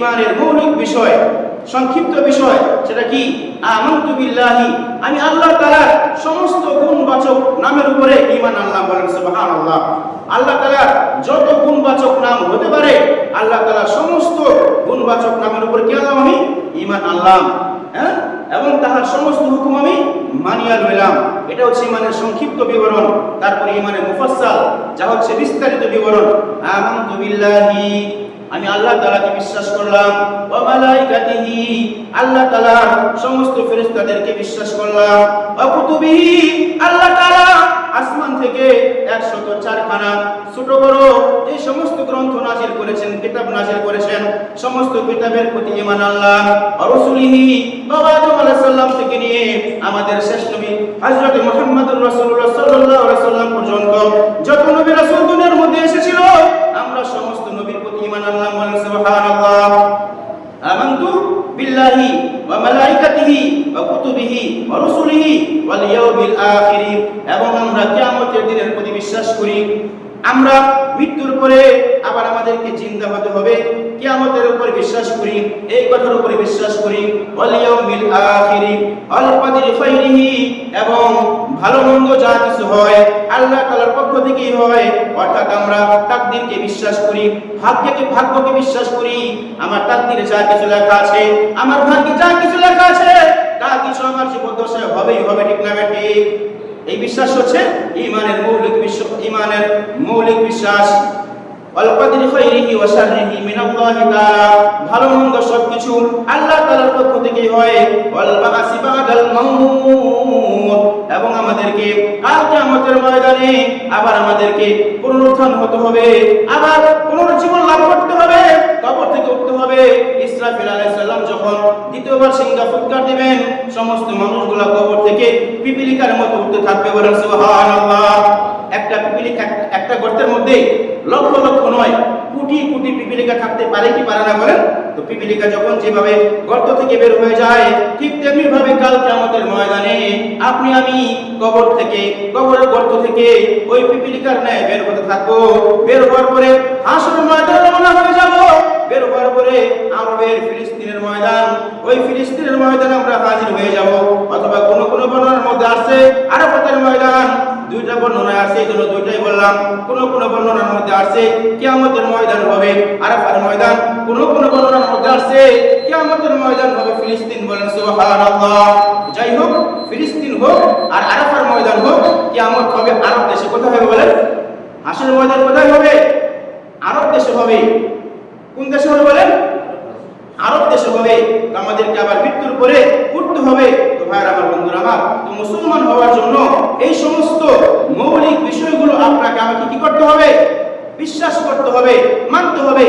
ঈমানের মৌলিক বিষয়, সংক্ষিপ্ত বিষয়, সেটা কি? আমানতু বিল্লাহি, আমি আল্লাহ তাআলার সমস্ত গুণবাচক নামের উপরে ঈমান আনলাম। বলেন সুবহানাল্লাহ। আল্লাহ তাআলার যত গুণবাচক নাম হতে পারে, আল্লাহ তাআলার সমস্ত গুণবাচক নামের উপরে কি আনলাম? আমি ঈমান আনলাম। হ্যাঁ, এবং তাহার সমস্ত হুকুম আমি মানিয়া লইলাম। এটা হচ্ছে ঈমানের সংক্ষিপ্ত বিবরণ। তারপরে ঈমানের মুফাসসাল, যা হচ্ছে বিস্তারিত বিবরণ। আমানতু বিল্লাহি, আমি আল্লাহ তাআলাকে বিশ্বাস করলাম। ওয়া মালাইকাতিহি, আল্লাহ তাআলার সমস্ত ফেরেশতাদেরকে বিশ্বাস করলাম। ওয়া কুতুবিহি, আল্লাহ তাআলা আসমান থেকে 104 খানা ছোট বড় এই সমস্ত গ্রন্থ নাযিল করেছেন, কিতাব নাযিল করেছেন, সমস্ত কিতাবের প্রতি ঈমান আনলাম। ওয়া রাসূলিহি, আদম আলাইহিস সালাম থেকে নিয়ে আমাদের শেষ নবী হযরত মুহাম্মদুর রাসূলুল্লাহ সাল্লাল্লাহু আলাইহি সাল্লাম পর্যন্ত যত নবী রাসূল দুনিয়ার মধ্যে এসেছিল, আমরা সমস্ত নবীর প্রতি ঈমান আনলাম। বলেন সুবহানাল্লাহ। আমানতু বিল্লাহি ওয়া মালাইকাতিহি ওয়া কুতুবিহি ওয়া রাসূলিহি ওয়াল ইয়াউমিল আখির, এবং আমরা কিয়ামতের দিনের প্রতি বিশ্বাস করি। আমরা মৃত্যুর পরে আবার আমাদেরকে জিন্দা হতে হবে, কিয়ামতের উপর বিশ্বাস করি, এই কথার উপর বিশ্বাস করি। ওয়াল ইয়াউমিল আখির আল কদরি খাইরিহি, এবং ভালো মন্দ যা কিছু হয় আল্লাহ তাআলার পক্ষ থেকেই হয়, অর্থাৎ আমরা তাকদীরকে বিশ্বাস করি, ভাগ্যকে বিশ্বাস করি। আমার তাকদীরে যা কিছু লেখা আছে, আমার ভাগ্যে যা কিছু লেখা আছে, তা কিছু আমার জীবদ্দশায় হবেই হবে, ঠিক না ঠিক? এই বিশ্বাস হচ্ছে ঈমানের মৌলিক বিশ্বাস। ওয়াল কদরি খাইরিহি ওয়া শাররিহি মিনাল্লাহি তাআলা, ভালো মন্দ সবকিছু আল্লাহ তাআলার পক্ষ থেকেই হয়। ওয়াল বা'সি বা'দাল মাউত, এবং আমাদেরকে কাল কিয়ামতের ময়দানে আবার আমাদেরকে পুনরুত্থান হতে হবে, আবার পুনর্জীবন লাভ করতে হবে, কবর থেকে উঠতে হবে। ইসরাফিল আলাইহিস সালাম যখন দ্বিতীয়বার সিংহা ফুৎকার দিবেন, সমস্ত মানুষগুলো কবর থেকে পিপিলিকার মতো উঠতে থাকবে। বলেন সুবহানাল্লাহ। একটা পিপিলিকা, একটা গর্তের মধ্যে লক্ষ লক্ষ নয় কোটি কোটি পিপিলিকা থাকতে পারে কি পারে না? বলেন। তো পিপিলিকা যখন যেভাবে গর্ত থেকে বের হয়ে যায়, ঠিক তেমনি ভাবে কাল কিয়ামতের ময়দানে আপনি আমি কবরের গর্ত থেকে ওই পিপিলিকার ন্যায় বের হতে থাকবো। বের হওয়ার পরে হাসরের ময়দানে রওনা হয়ে যাব। বের হওয়ার পরে আরবের ফিলিস্তিনের ময়দান, ওই ফিলিস্তিনের ময়দানে আমরা হাজির হয়ে যাব। অথবা কোন কোন বর্ণনার মধ্যে আছে আরাফাতের ময়দান। দুইটা বর্ণনা আছে, এই জন্য দুইটাই বললাম। কোন কোন বর্ণনার মধ্যে আছে কিয়ামতের ময়দান হবে আরাফার ময়দান, কোন কোন বর্ণনার মধ্যে আছে কিয়ামতের ময়দান হবে ফিলিস্তিন। বলেন সুবহানাল্লাহ। যাই হোক, ফিলিস্তিন হোক আর আরাফার ময়দান হোক, কিয়ামত হবে আরব দেশে। কোথায় হবে বলেন? হাসরের ময়দান কোথায় হবে? আরব দেশে হবে। কোন দেশে হবে বলেন? আরব দেশে হবে। আমাদেরকে আবার মৃত্যুর পরে উঠতে হবে। তো ভাইরা আমার, বন্ধুরা আমার, তো মুসলমান হওয়ার জন্য এই সমস্ত মৌলিক বিষয়গুলো আপনাকে আমাকে কি করতে হবে? বিশ্বাস করতে হবে, মানতে হবে।